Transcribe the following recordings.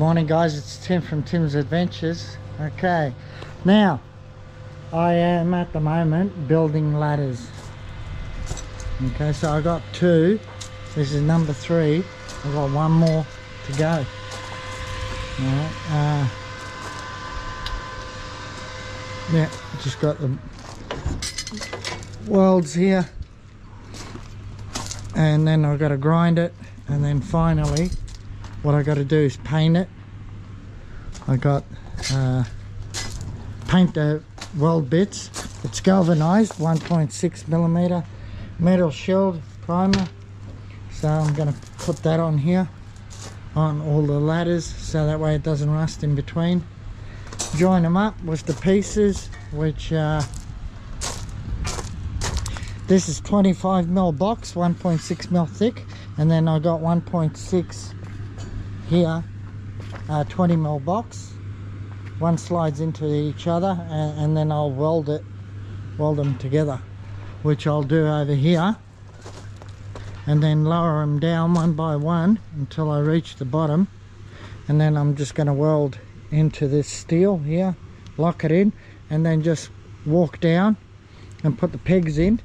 morning guys, it's Tim from Tim's Adventures. Okay, now I am at the moment building ladders. Okay, so I got 2, this is number 3, I've got 1 more to go. Alright, yeah, just got the welds here, and then I've got to grind it, and then finally what I got to do is paint it. I got paint the weld bits. It's galvanized 1.6mm metal shield primer, so I'm going to put that on here on all the ladders so that way it doesn't rust in between. Join them up with the pieces, which this is 25mm box, 1.6mm thick, and then I got 1.6 here, 20mm box. One slides into each other, and then I'll weld them together, which I'll do over here, and then lower them down one by one until I reach the bottom, and then I'm just going to weld into this steel here, lock it in, and then just walk down and put the pegs in.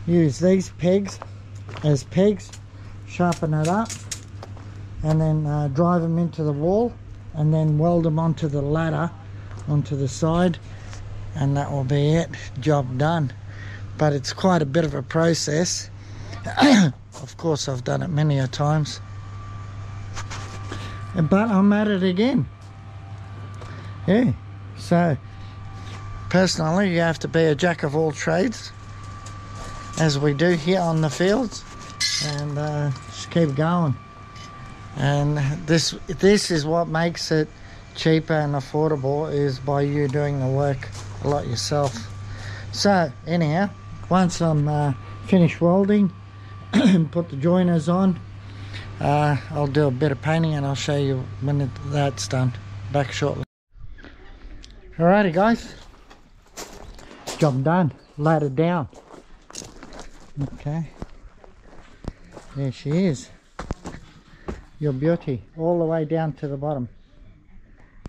Use these pegs as pegs, sharpen it up, and then drive them into the wall, and then weld them onto the ladder onto the side, and that will be it, job done. But it's quite a bit of a process. Of course I've done it many a times, but I'm at it again. Yeah, so personally you have to be a jack of all trades, as we do here on the fields, and just keep going. And this is what makes it cheaper and affordable, is by you doing the work a lot yourself. So anyhow, once I'm finished welding and put the joiners on, I'll do a bit of painting and I'll show you when that's done. Back shortly. Alrighty guys, job done, ladder down. Okay, there she is, your beauty, all the way down to the bottom.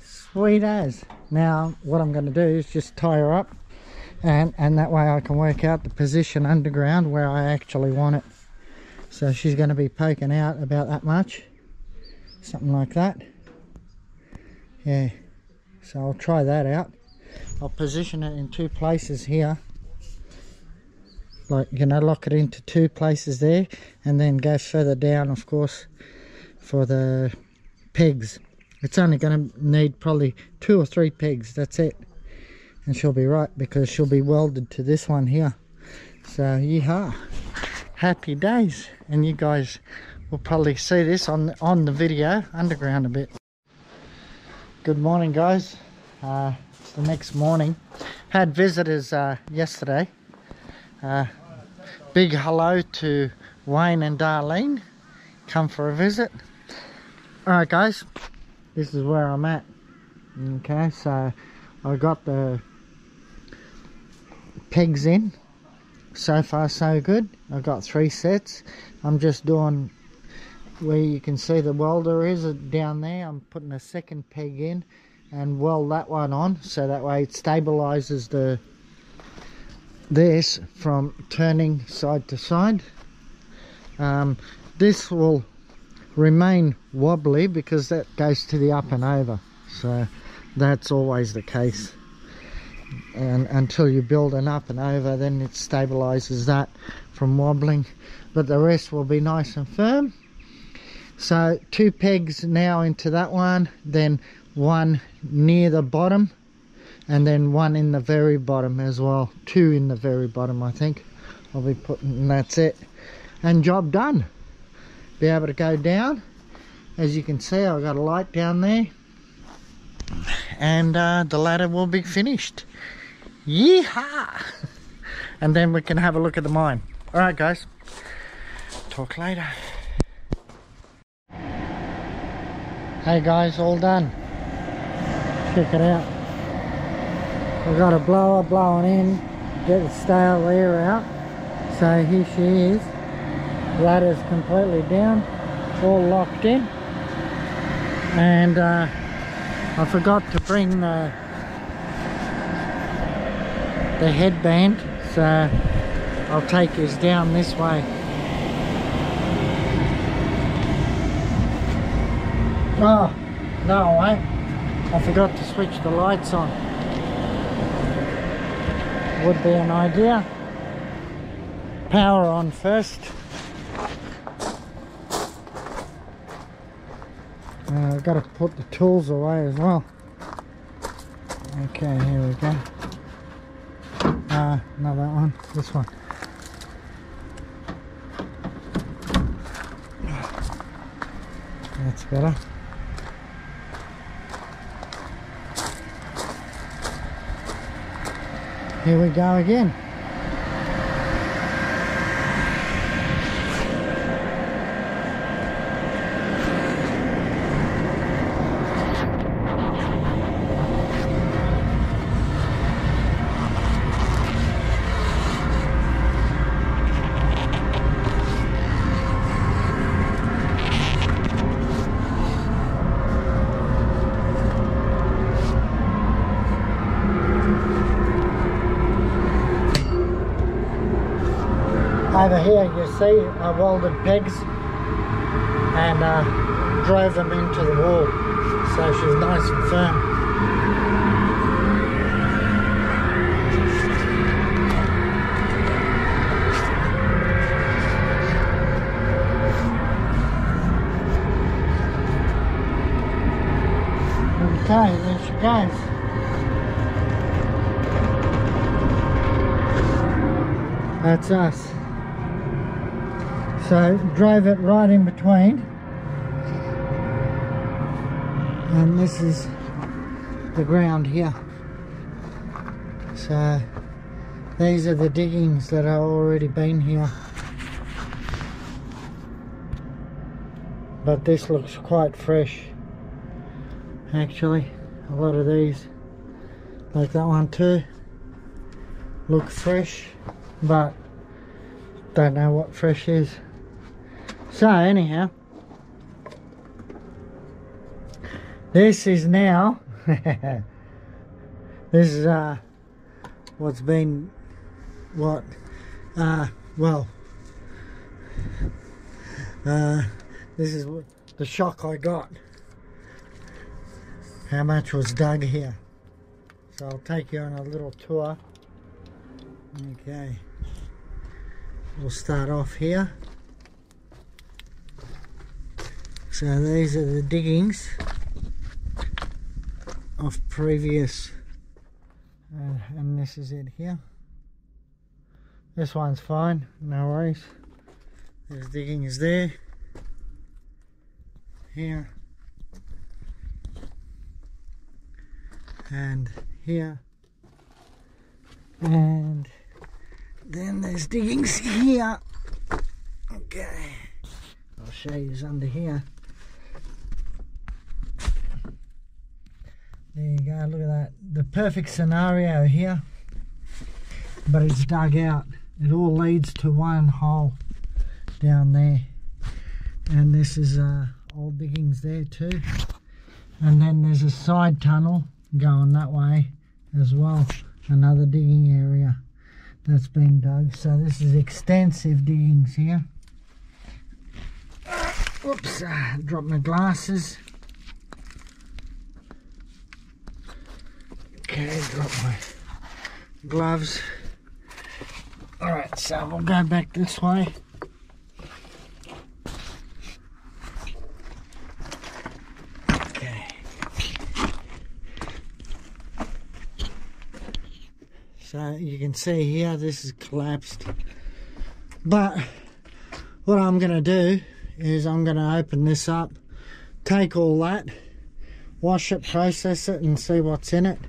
Sweet as. Now what I'm going to do is just tie her up, and that way I can work out the position underground where I actually want it. So she's going to be poking out about that much, something like that. Yeah, so I'll try that out. I'll position it in 2 places here, like, you know, lock it into 2 places there, and then go further down, of course, for the pegs. It's only going to need probably 2 or 3 pegs, that's it, and she'll be right, because she'll be welded to this one here. So yeehaw, happy days. And you guys will probably see this on the video underground a bit. Good morning guys, it's the next morning. Had visitors yesterday. Big hello to Wayne and Darlene, come for a visit. Alright guys, this is where I'm at. Okay, so I got the pegs in. So far so good. I've got 3 sets. I'm just doing where you can see the welder is down there. I'm putting a second peg in and weld that one on, so that way it stabilizes this from turning side to side. This will remain wobbly because that goes to the up and over, so that's always the case, and until you build an up and over, then it stabilizes that from wobbling, but the rest will be nice and firm. So 2 pegs now into that one, then 1 near the bottom, and then 1 in the very bottom as well. 2 in the very bottom, I think I'll be putting, and that's it, and job done. Be able to go down. As you can see, I've got a light down there, and the ladder will be finished. Yeehaw! And then we can have a look at the mine. Alright guys, talk later. Hey guys, all done. Check it out. I've got a blower blowing in, get the stale air out. So here she is. Ladder's completely down, all locked in. And I forgot to bring the headband, so I'll take us down this way. Oh, no I won't. I forgot to switch the lights on. Would be an idea. Power on first. I've got to put the tools away as well. Okay, here we go. Not that one, this one. That's better. Here we go again. Over here you see I welded pegs and drove them into the wall, so she's nice and firm. Okay, there she goes. That's us. So drove it right in between, and this is the ground here. So these are the diggings that have already been here, but this looks quite fresh actually. A lot of these, like that one too, look fresh, but don't know what fresh is. So anyhow, this is now this is what's been well this is what the shock I got, how much was dug here. So I'll take you on a little tour. Okay, we'll start off here. So these are the diggings of previous, and this is it here. This one's fine, no worries. There's diggings there, here, and here, and then there's diggings here. Okay, I'll show you under here. There you go, look at that. The perfect scenario here, but it's dug out. It all leads to one hole down there. And this is old diggings there too. And then there's a side tunnel going that way as well. Another digging area that's been dug. So this is extensive diggings here. Whoops, dropped my glasses. Okay, drop my gloves. Alright, so we'll go back this way. Okay. So you can see here, this is collapsed. But what I'm going to do is I'm going to open this up, take all that, wash it, process it, and see what's in it.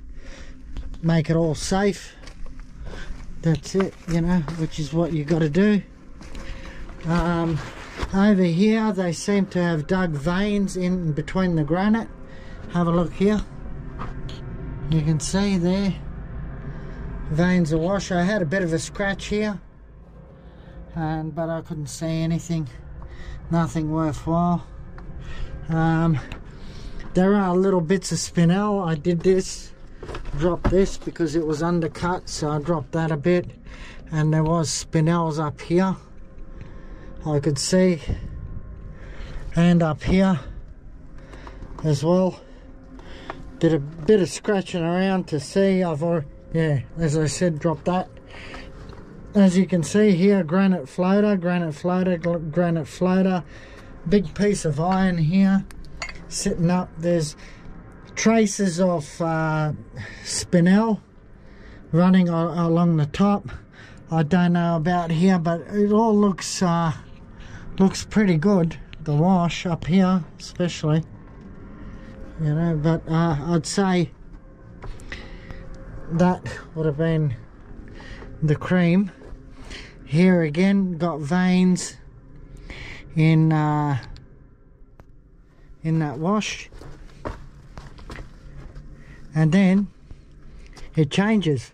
Make it all safe. That's it, you know, which is what you got to do. Over here they seem to have dug veins in between the granite. Have a look here. You can see there veins of wash. I had a bit of a scratch here, but I couldn't see anything, nothing worthwhile. There are little bits of spinel. I did this, dropped this because it was undercut, so I dropped that a bit. And there was spinels up here, I could see, and up here as well. Did a bit of scratching around to see. I've already, yeah, as I said, dropped that. As you can see here, granite floater, granite floater, granite floater. Big piece of iron here sitting up. There's traces of spinel running along the top. I don't know about here, but it all looks pretty good. The wash up here especially, you know, but I'd say that would have been the cream. Here again, got veins in that wash, and then it changes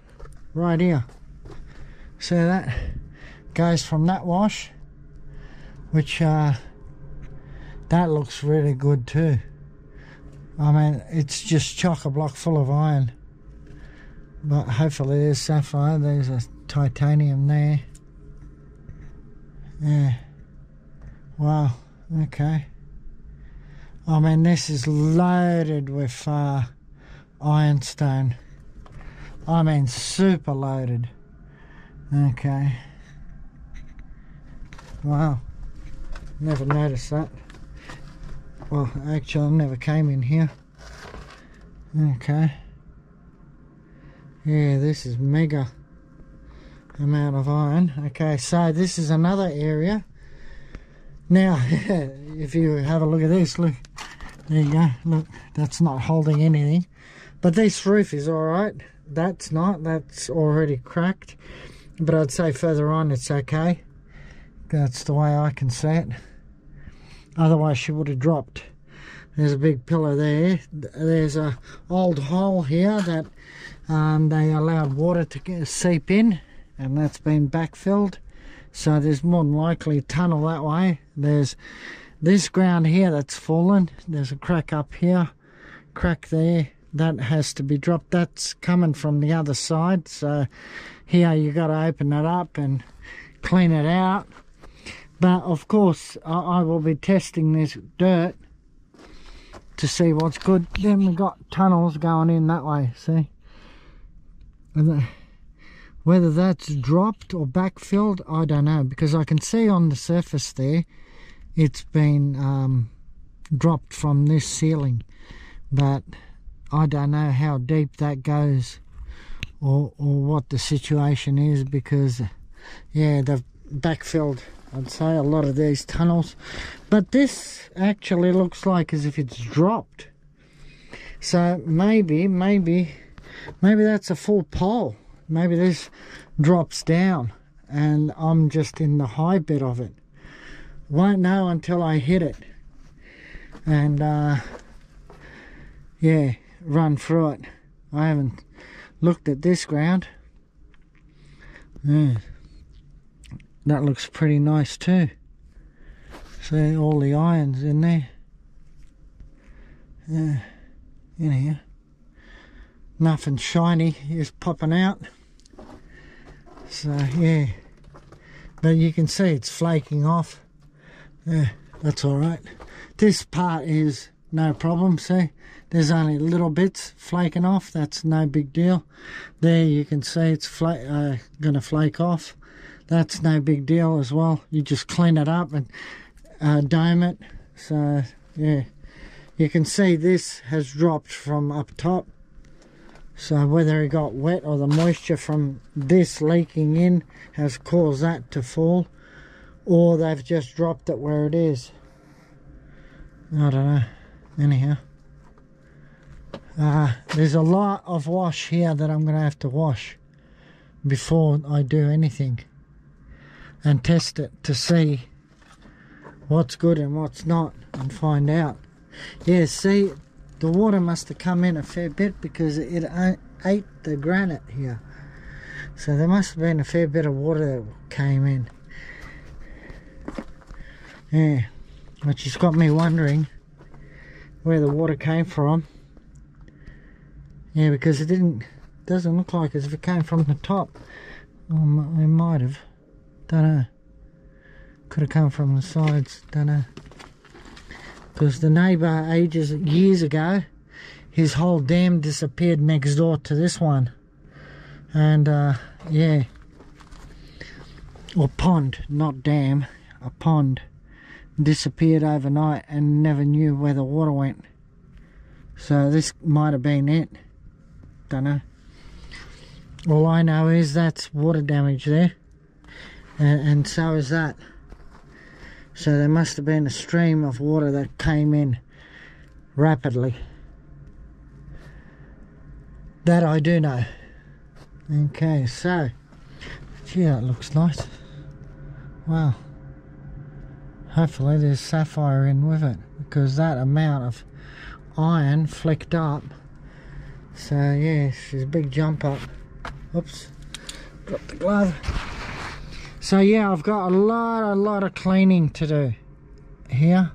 right here. So that goes from that wash, which that looks really good too. I mean, it's just chock-a-block full of iron, but hopefully there's sapphire. There's a titanium there. Yeah, wow, okay. I mean, this is loaded with ironstone. I mean, super loaded. Okay, wow, never noticed that. Well, actually I never came in here. Okay, yeah, this is mega amount of iron. Okay, so this is another area. Now if you have a look at this, look, there you go, look, that's not holding anything, but this roof is alright. That's not, that's already cracked, but I'd say further on it's okay. That's the way I can see it. Otherwise she would have dropped. There's a big pillar there. There's a old hole here that they allowed water to seep in, and that's been backfilled, so there's more than likely a tunnel that way. There's this ground here that's fallen. There's a crack up here, crack there, that has to be dropped. That's coming from the other side, so here you got to open it up and clean it out. But of course I will be testing this dirt to see what's good. Then we got tunnels going in that way, see, and whether that's dropped or backfilled, I don't know, because I can see on the surface there it's been dropped from this ceiling, but I don't know how deep that goes or what the situation is, because yeah, they've backfilled, I'd say, a lot of these tunnels. But this actually looks like as if it's dropped, so maybe that's a full pole. Maybe this drops down and I'm just in the high bit of it. Won't know until I hit it and yeah, run through it. I haven't looked at this ground. Yeah, that looks pretty nice too. See all the irons in there. Yeah, in here. Nothing shiny is popping out. So yeah, but you can see it's flaking off. Yeah, that's alright. This part is no problem, see, there's only little bits flaking off. That's no big deal. There you can see it's gonna flake off. That's no big deal as well. You just clean it up and dome it. So yeah, you can see this has dropped from up top. So whether it got wet or the moisture from this leaking in has caused that to fall, or they've just dropped it where it is. I don't know. Anyhow, there's a lot of wash here that I'm going to have to wash before I do anything and test it to see what's good and what's not and find out. Yeah, see, the water must have come in a fair bit because it ate the granite here. So there must have been a fair bit of water that came in. Yeah, which has got me wondering where the water came from. Yeah, because it doesn't look like as if it came from the top. Well, it might have. Don't know. Could have come from the sides. Don't know. Because the neighbour years ago, his whole dam disappeared next door to this one. And yeah. Or pond, not dam. A pond. Disappeared overnight and never knew where the water went. So this might have been it. Don't know. All I know is that's water damage there, and so is that. So there must have been a stream of water that came in rapidly. That I do know. Okay, so gee, that looks nice. Wow. Hopefully there's sapphire in with it, because that amount of iron flicked up. So yeah, she's a big jump up. Oops, dropped the glove. So yeah, I've got a lot of cleaning to do here,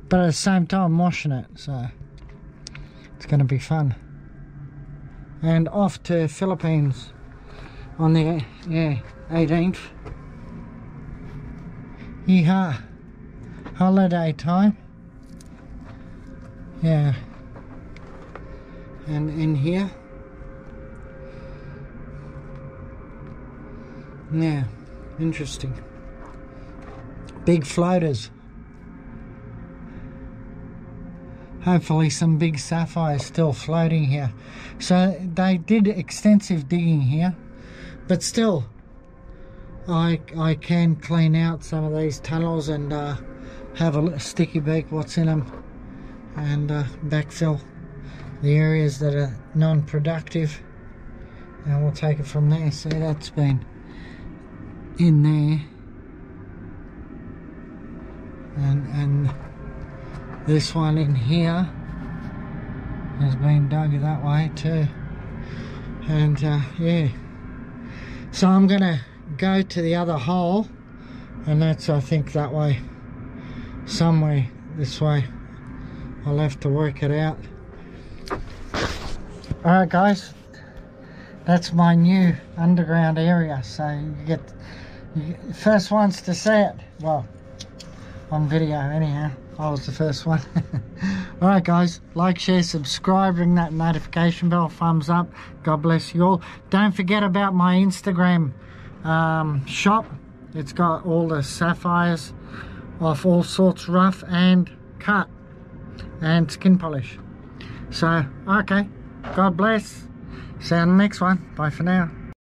but at the same time washing it, so it's going to be fun. And off to Philippines on the 18th. Yeehaw! Holiday time. Yeah. And in here, yeah, interesting. Big floaters. Hopefully some big sapphires still floating here. So they did extensive digging here, but still I can clean out some of these tunnels and have a sticky beak what's in them, and backfill the areas that are non-productive, and we'll take it from there. See, that's been in there, and this one in here has been dug that way too. And yeah, so I'm gonna go to the other hole, and that's, I think, that way, somewhere this way. I'll have to work it out. Alright guys, that's my new underground area, so you get the first ones to see it. Well, on video anyhow, I was the first one. Alright guys, like, share, subscribe, ring that notification bell, thumbs up. God bless you all. Don't forget about my Instagram shop. It's got all the sapphires of all sorts, rough and cut, and skin polish. So okay, God bless. See you on the next one. Bye for now.